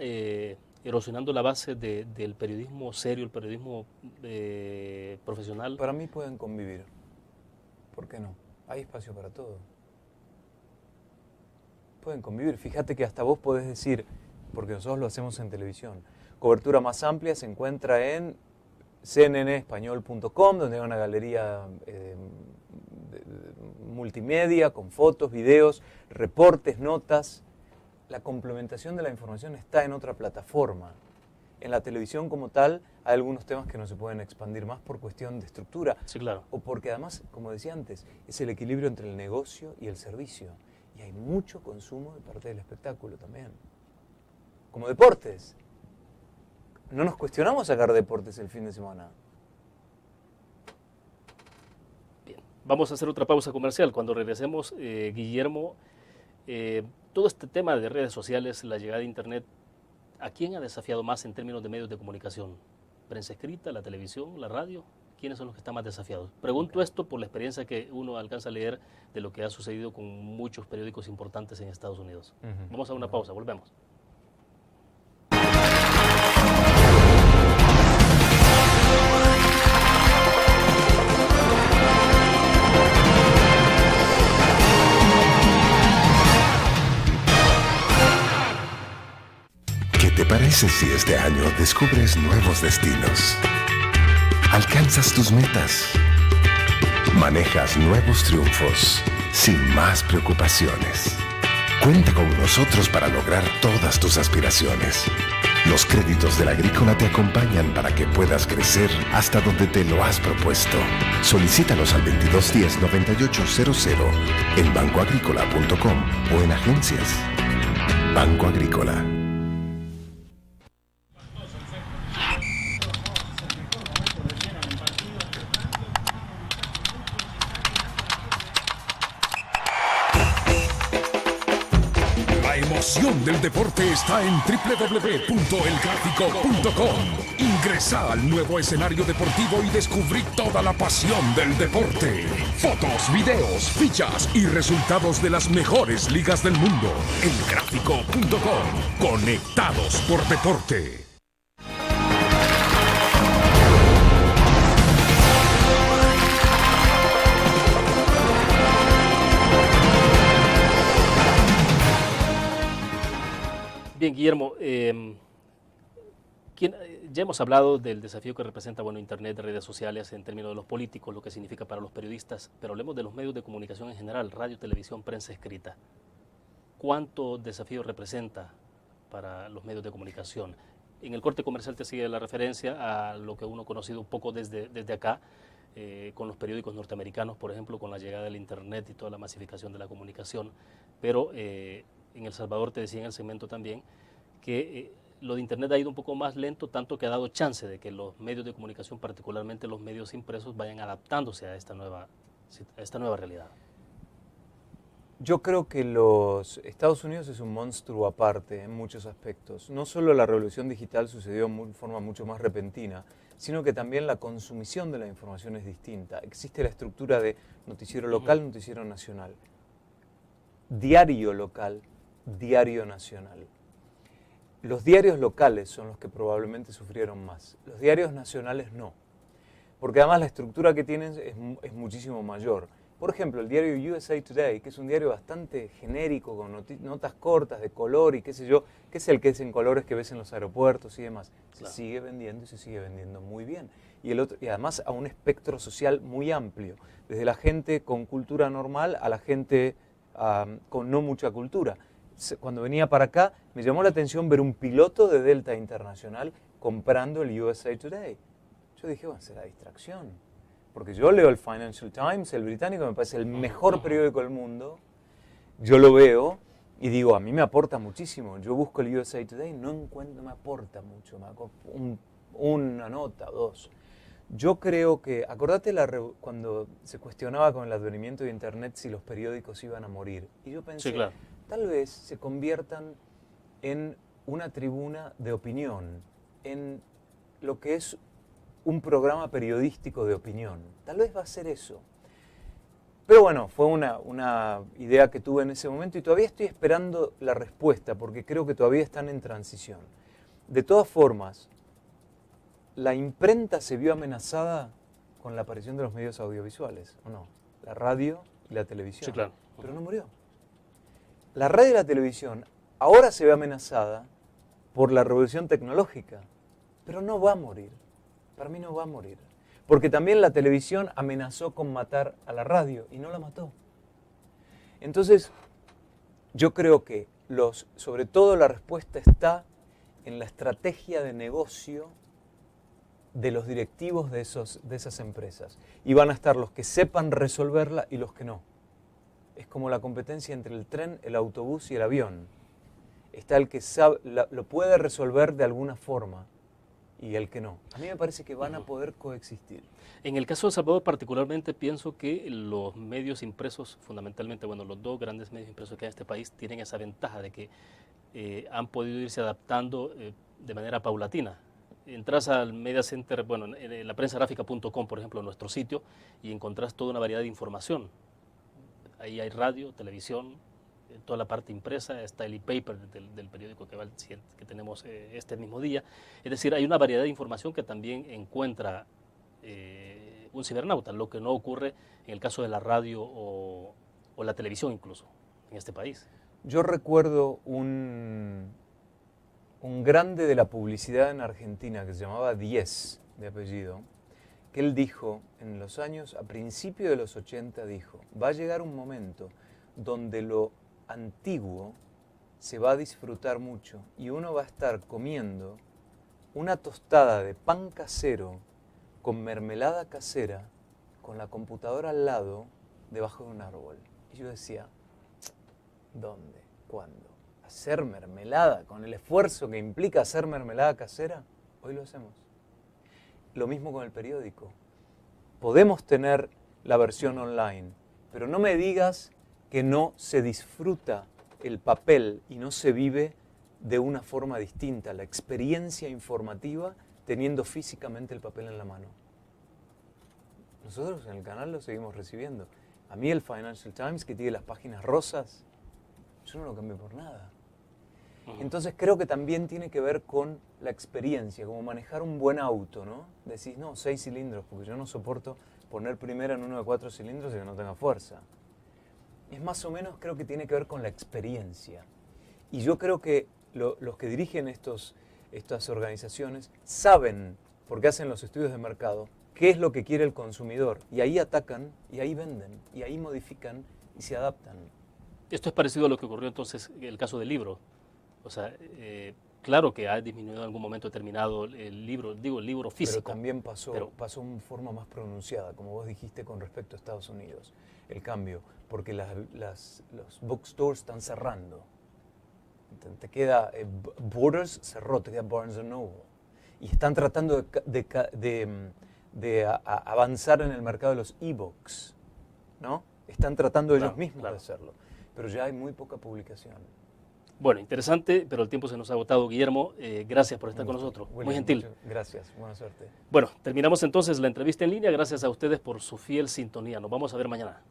erosionando la base del periodismo serio, el periodismo profesional. Para mí pueden convivir. ¿Por qué no? Hay espacio para todo. Pueden convivir. Fíjate que hasta vos podés decir, porque nosotros lo hacemos en televisión, cobertura más amplia se encuentra en cnnespañol.com, donde hay una galería multimedia con fotos, videos, reportes, notas. La complementación de la información está en otra plataforma. En la televisión como tal hay algunos temas que no se pueden expandir más por cuestión de estructura. Sí, claro. O porque además, como decía antes, es el equilibrio entre el negocio y el servicio. Y hay mucho consumo de parte del espectáculo también. Como deportes. No nos cuestionamos sacar deportes el fin de semana. Bien, vamos a hacer otra pausa comercial. Cuando regresemos, Guillermo, todo este tema de redes sociales, la llegada de Internet, ¿a quién ha desafiado más en términos de medios de comunicación? ¿Prensa escrita, la televisión, la radio? ¿Quiénes son los que están más desafiados? Pregunto esto por la experiencia que uno alcanza a leer de lo que ha sucedido con muchos periódicos importantes en Estados Unidos. Vamos a una pausa, volvemos. ¿Qué te parece si este año descubres nuevos destinos? Alcanzas tus metas. Manejas nuevos triunfos sin más preocupaciones. Cuenta con nosotros para lograr todas tus aspiraciones. Los créditos de la Agrícola te acompañan para que puedas crecer hasta donde te lo has propuesto. Solicítalos al 2210-9800 en bancoagrícola.com o en agencias. Banco Agrícola. La emoción del deporte está en www.elgráfico.com. Ingresa al nuevo escenario deportivo y descubrí toda la pasión del deporte. Fotos, videos, fichas y resultados de las mejores ligas del mundo. Elgráfico.com. Conectados por deporte. Bien, Guillermo, ya hemos hablado del desafío que representa Internet, redes sociales en términos de los políticos, lo que significa para los periodistas, pero hablemos de los medios de comunicación en general, radio, televisión, prensa escrita. ¿Cuánto desafío representa para los medios de comunicación En el corte comercial te sigue la referencia a lo que uno ha conocido un poco desde acá, con los periódicos norteamericanos, por ejemplo, con la llegada del Internet y toda la masificación de la comunicación. Pero en El Salvador te decía en el segmento también que lo de Internet ha ido un poco más lento, tanto que ha dado chance de que los medios de comunicación, particularmente los medios impresos, vayan adaptándose a esta nueva realidad. Yo creo que los Estados Unidos es un monstruo aparte en muchos aspectos. No solo la revolución digital sucedió de forma mucho más repentina, sino que también la consumición de la información es distinta. Existe la estructura de noticiero local, noticiero nacional, diario local, diario nacional. Los diarios locales son los que probablemente sufrieron más. Los diarios nacionales no, porque además la estructura que tienen es muchísimo mayor. Por ejemplo, el diario USA Today, que es un diario bastante genérico, con notas cortas, de color y qué sé yo, que es el que es en colores que ves en los aeropuertos y demás, se sigue vendiendo y se sigue vendiendo muy bien. Y además a un espectro social muy amplio, desde la gente con cultura normal a la gente con no mucha cultura. Cuando venía para acá, me llamó la atención ver un piloto de Delta Internacional comprando el USA Today. Yo dije, bueno, será distracción. Porque yo leo el Financial Times, el británico, me parece el mejor periódico del mundo. Yo lo veo y digo, a mí me aporta muchísimo. Yo busco el USA Today, no me aporta mucho, una nota, dos. Yo creo que, acordate cuando se cuestionaba con el advenimiento de Internet si los periódicos iban a morir. Y yo pensé, tal vez se conviertan en una tribuna de opinión, en lo que es un programa periodístico de opinión. Tal vez va a ser eso. Pero bueno, fue una idea que tuve en ese momento y todavía estoy esperando la respuesta porque creo que todavía están en transición. De todas formas, la imprenta se vio amenazada con la aparición de los medios audiovisuales, ¿o no? La radio y la televisión. Sí, claro. Pero no murió. La radio y la televisión ahora se ve amenazada por la revolución tecnológica, pero no va a morir. Para mí no va a morir. Porque también la televisión amenazó con matar a la radio y no la mató. Entonces, yo creo que sobre todo la respuesta está en la estrategia de negocio de los directivos de esas empresas. Y van a estar los que sepan resolverla y los que no. Es como la competencia entre el tren, el autobús y el avión. Está el que lo puede resolver de alguna forma y el que no. A mí me parece que van a poder coexistir. En el caso de El Salvador particularmente pienso que los medios impresos, fundamentalmente, bueno, los dos grandes medios impresos que hay en este país tienen esa ventaja de que han podido irse adaptando de manera paulatina. Entras al Media Center, bueno, en la prensagráfica.com, por ejemplo, nuestro sitio, y encontrás toda una variedad de información. Ahí hay radio, televisión, toda la parte impresa, está el e-paper del periódico que tenemos este mismo día. Es decir, hay una variedad de información que también encuentra un cibernauta, lo que no ocurre en el caso de la radio o la televisión incluso en este país. Yo recuerdo un grande de la publicidad en Argentina que se llamaba Diez, de apellido, que él dijo a principios de los 80, dijo, va a llegar un momento donde lo antiguo se va a disfrutar mucho y uno va a estar comiendo una tostada de pan casero con mermelada casera con la computadora al lado debajo de un árbol. Y yo decía, ¿dónde? ¿Cuándo? ¿Hacer mermelada con el esfuerzo que implica hacer mermelada casera? Hoy lo hacemos. Lo mismo con el periódico. Podemos tener la versión online, pero no me digas que no se disfruta el papel y no se vive de una forma distinta, la experiencia informativa teniendo físicamente el papel en la mano. Nosotros en el canal lo seguimos recibiendo. A mí el Financial Times, que tiene las páginas rosas, yo no lo cambié por nada. Entonces creo que también tiene que ver con la experiencia, como manejar un buen auto, ¿no? Decís, no, 6 cilindros, porque yo no soporto poner primera en uno de 4 cilindros y que no tenga fuerza. Es más o menos, creo que tiene que ver con la experiencia. Y yo creo que los que dirigen estas organizaciones saben, porque hacen los estudios de mercado, qué es lo que quiere el consumidor. Y ahí atacan, y ahí venden, y ahí modifican, y se adaptan. Esto es parecido a lo que ocurrió entonces en el caso del libro. O sea, Claro que ha disminuido en algún momento determinado el libro físico. Pero también pasó en forma más pronunciada, como vos dijiste con respecto a Estados Unidos, el cambio, porque los bookstores están cerrando. Te queda Borders cerró, te queda Barnes Noble. Y están tratando de avanzar en el mercado de los e-books, ¿no? Están tratando ellos mismos de hacerlo, pero ya hay muy poca publicación. Bueno, interesante, pero el tiempo se nos ha agotado. Guillermo, gracias por estar con nosotros. William, muy gentil. Gracias, buena suerte. Bueno, terminamos entonces la entrevista en línea. Gracias a ustedes por su fiel sintonía. Nos vamos a ver mañana.